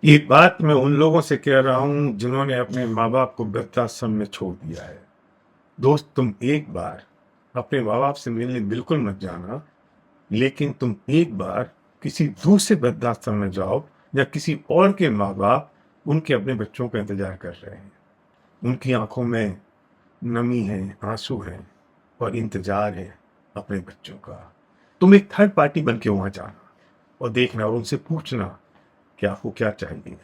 ये बात मैं उन लोगों से कह रहा हूं जिन्होंने अपने माँ बाप को वृद्धाश्रम में छोड़ दिया है। दोस्त, तुम एक बार अपने माँ बाप से मिलने बिल्कुल मत जाना, लेकिन तुम एक बार किसी दूसरे वृद्धाश्रम में जाओ या किसी और के माँ बाप उनके अपने बच्चों का इंतजार कर रहे हैं। उनकी आंखों में नमी है, आंसू है और इंतजार है अपने बच्चों का। तुम एक थर्ड पार्टी बन के वहां जाना और देखना और उनसे पूछना कि आपको क्या चाहिए।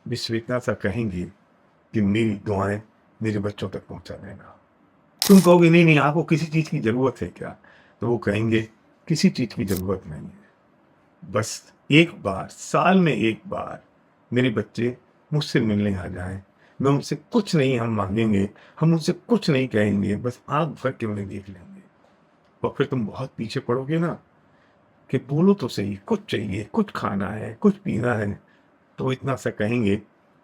विश्व इतना सा कहेंगे कि मेरी दुआएं मेरे बच्चों तक पहुंचा देना। तुम कहोगे नहीं नहीं आपको किसी चीज की जरूरत है क्या, तो वो कहेंगे किसी चीज की जरूरत नहीं है, बस एक बार साल में एक बार मेरे बच्चे मुझसे मिलने आ जाएं। मैं उनसे कुछ नहीं हम मांगेंगे, हम उनसे कुछ नहीं कहेंगे, बस आंख भर के उन्हें देख लेंगे। और फिर तुम बहुत पीछे पड़ोगे ना कि बोलो तो सही, कुछ चाहिए, कुछ खाना है, कुछ पीना है, तो इतना सा कहेंगे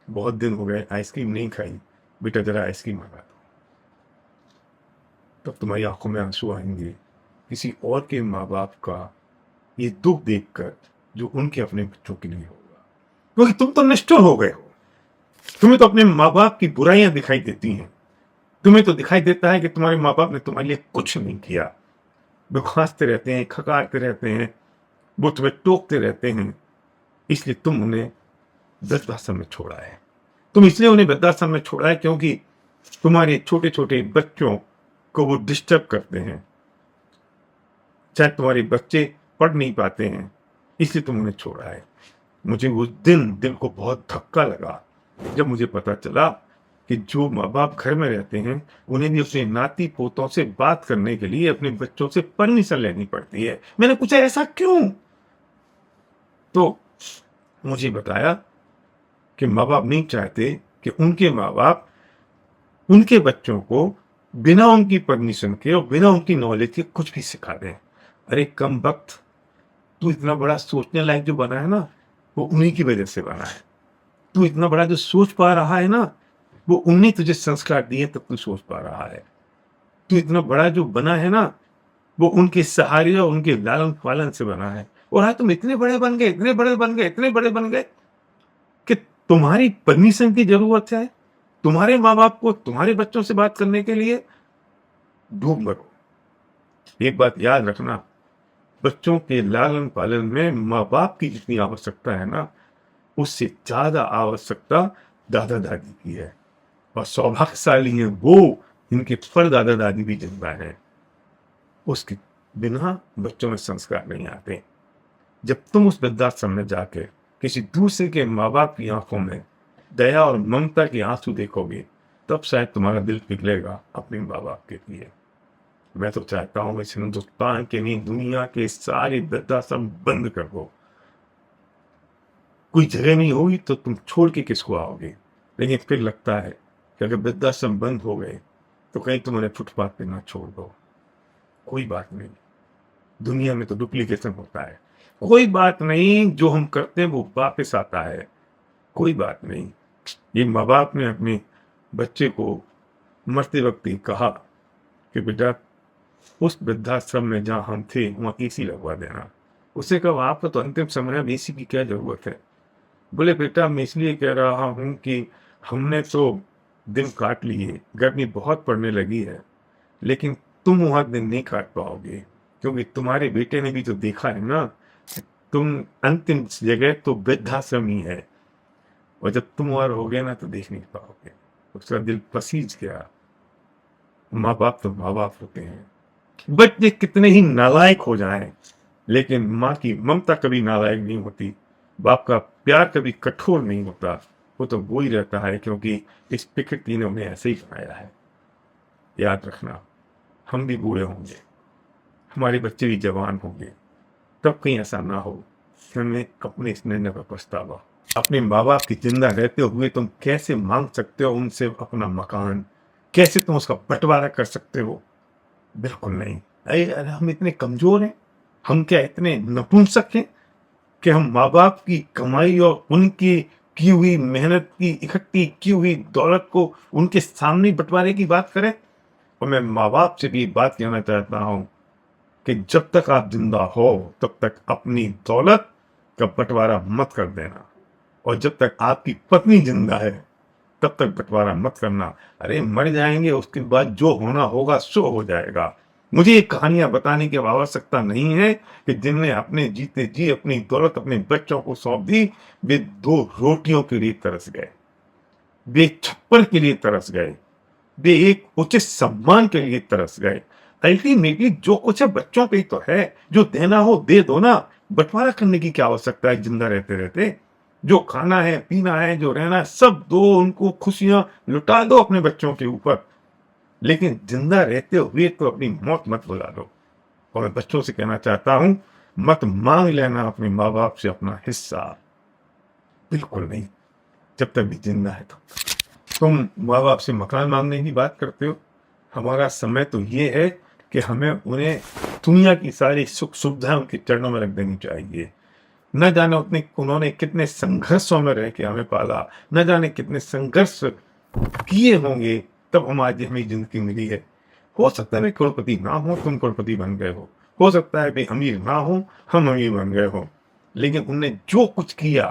बहुत दिन हो गए आइसक्रीम नहीं खाई, बेटा जरा आइसक्रीम मंगा दो। तब तुम्हारी आंखों में आंसू आएंगे किसी और के माँ बाप का ये दुख देखकर जो उनके अपने बच्चों के लिए होगा, क्योंकि तुम तो निष्ठुर हो गए हो। तुम्हें तो अपने माँ बाप की बुराइयां दिखाई देती हैं। तुम्हें तो दिखाई देता है कि तुम्हारे माँ बाप ने तुम्हारे लिए कुछ नहीं किया। वो खांसते रहते हैं, खकारते रहते हैं, वो तुम्हें टोकते रहते हैं, इसलिए तुम उन्हें वृद्धाश्रम में छोड़ा है। तुम इसलिए उन्हें वृद्धाश्रम में छोड़ा है क्योंकि तुम्हारे छोटे छोटे बच्चों को वो डिस्टर्ब करते हैं। शायद तुम्हारे बच्चे पढ़ नहीं पाते हैं, इसलिए तुम उन्हें छोड़ा है। मुझे उस दिन दिल को बहुत धक्का लगा जब मुझे पता चला कि जो माँ बाप घर में रहते हैं उन्हें भी अपने नाती पोतों से बात करने के लिए अपने बच्चों से परमिशन लेनी पड़ती है। मैंने पूछा ऐसा क्यों, तो मुझे बताया कि माँ बाप नहीं चाहते कि उनके माँ बाप उनके बच्चों को बिना उनकी परमिशन के और बिना उनकी नॉलेज के कुछ भी सिखा दें। अरे कम वक्त, तू इतना बड़ा सोचने लायक जो बना है ना, वो उन्हीं की वजह से बना है। तू इतना बड़ा जो सोच पा रहा है ना, वो उन्हीं तुझे संस्कार दिए तब तू सोच पा रहा है। तू इतना बड़ा जो बना है ना, वो उनके सहारे और उनके लालन पालन से बना है। और आज तुम इतने बड़े बन गए, इतने बड़े बन गए, इतने बड़े बन गए कि तुम्हारी परमिशन की जरूरत है तुम्हारे माँ बाप को तुम्हारे बच्चों से बात करने के लिए। ढूंढ मरो। एक बात याद रखना, बच्चों के लालन पालन में माँ बाप की जितनी आवश्यकता है ना, उससे ज्यादा आवश्यकता दादा दादी की है। और सौभाग्यशाली है वो जिनके परदादा दादी भी जिंदा है। उसके बिना बच्चों में संस्कार नहीं आते। जब तुम उस वृद्धाश्रम में जाके किसी दूसरे के माँ बाप की आंखों में दया और ममता के आंसू देखोगे, तब शायद तुम्हारा दिल पिघलेगा अपने माँ बाप के लिए। मैं तो चाहता हूं इस हिंदुस्तान के नहीं, दुनिया के सारे वृद्धाश्रम बंद कर दो। कोई जगह नहीं होगी तो तुम छोड़ के किसको आओगे। लेकिन फिर लगता है कि अगर वृद्धाश्रम बंद हो गए तो कहीं तुम उन्हें फुटपाथ पे ना छोड़ दो। कोई बात नहीं, दुनिया में तो डुप्लीकेशन होता है। कोई बात नहीं, जो हम करते हैं वो वापस आता है। कोई बात नहीं। ये माँ बाप ने अपने बच्चे को मरते वक्त ही कहा कि बेटा उस वृद्धाश्रम में जहाँ हम थे वहाँ एसी लगवा देना। उसे कहा आपका तो अंतिम समय है, एसी की क्या जरूरत है। बोले बेटा मैं इसलिए कह रहा हूँ कि हमने तो दिन काट लिए, गर्मी बहुत पड़ने लगी है, लेकिन तुम वहां दिन नहीं काट पाओगे क्योंकि तुम्हारे बेटे ने भी तो देखा है ना, तुम अंतिम जगह तो वृद्धाश्रम ही है, और जब तुम वहां रहोगे ना तो देख नहीं पाओगे। उसका दिल पसीज गया। माँ बाप तो माँ बाप होते हैं। बच्चे कितने ही नालायक हो जाएं, लेकिन माँ की ममता कभी नालायक नहीं होती, बाप का प्यार कभी कठोर नहीं होता। वो तो वो ही रहता है क्योंकि इस प्रकृति ने उन्हें ऐसे ही बनाया है। याद रखना, हम भी बूढ़े होंगे, हमारे बच्चे भी जवान होंगे, तब कहीं ऐसा ना हो कि हमें अपने इस निर्णय पर पछतावा। अपने माँ बाप की जिंदा रहते हुए तुम कैसे मांग सकते हो उनसे अपना मकान, कैसे तुम उसका बंटवारा कर सकते हो। बिल्कुल नहीं। अरे हम इतने कमजोर हैं, हम क्या इतने नपुंसक हैं कि हम माँ बाप की कमाई और उनकी की हुई मेहनत की इकट्ठी की हुई दौलत को उनके सामने बंटवारे की बात करें। और मैं माँ बाप से भी बात कहना चाहता हूं कि जब तक आप जिंदा हो तब तक अपनी दौलत का बंटवारा मत कर देना। और जब तक आपकी पत्नी जिंदा है तब तक बंटवारा मत करना। अरे मर जाएंगे, उसके बाद जो होना होगा सो हो जाएगा। मुझे ये कहानियां बताने की आवश्यकता नहीं है कि जिनने अपने जीते जी अपनी दौलत अपने बच्चों को सौंप दी, वे 2 रोटियों के लिए तरस गए, वे छप्पर के लिए तरस गए, वे एक उचित सम्मान के लिए तरस गए। अल्टीमेटली जो कुछ है बच्चों पे ही तो है, जो देना हो दे दो ना। बंटवारा करने की क्या आवश्यकता है जिंदा रहते रहते? जो खाना है पीना है जो रहना है सब दो, उनको खुशियां लुटा दो अपने बच्चों के ऊपर, लेकिन जिंदा रहते हुए तो अपनी मौत मत बुला दो। और मैं बच्चों से कहना चाहता हूं, मत मांग लेना अपने माँ बाप से अपना हिस्सा, बिल्कुल नहीं, जब तक भी जिंदा है। तो तुम माँ बाप से मकान मांगने की बात करते हो, हमारा समय तो ये है कि हमें उन्हें दुनिया की सारी सुख सुविधाएं उनके चरणों में रख देनी चाहिए। न जाने उन्होंने कितने संघर्षों में रह के हमें पाला, न जाने कितने संघर्ष किए होंगे तब हम आज हमें जिंदगी मिली है। हो सकता है मैं करोड़पति ना हो, तुम करोड़पति बन गए हो सकता है मैं अमीर ना हो, हम अमीर बन गए हो, लेकिन उनने जो कुछ किया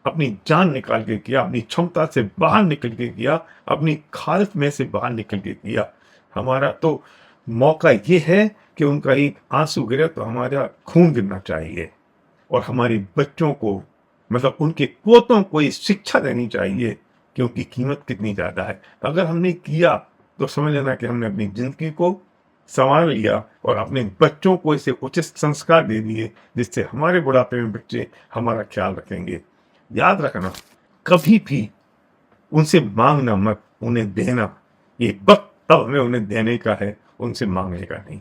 अपनी जान निकाल के किया, अपनी क्षमता से बाहर निकल के किया, अपनी खालत में से बाहर निकल के किया। हमारा तो मौका ये है कि उनका एक आंसू गिरे तो हमारा खून गिरना चाहिए, और हमारे बच्चों को मतलब उनके पोतों को ये शिक्षा देनी चाहिए कि उनकी कीमत कितनी ज्यादा है। अगर हमने किया तो समझ लेना कि हमने अपनी जिंदगी को संवार लिया और अपने बच्चों को इसे उचित संस्कार दे दिए, जिससे हमारे बुढ़ापे में बच्चे हमारा ख्याल रखेंगे। याद रखना, कभी भी उनसे मांगना मत, उन्हें देना। ये वक्त अब हमें उन्हें देने का है, उनसे मांगने का नहीं।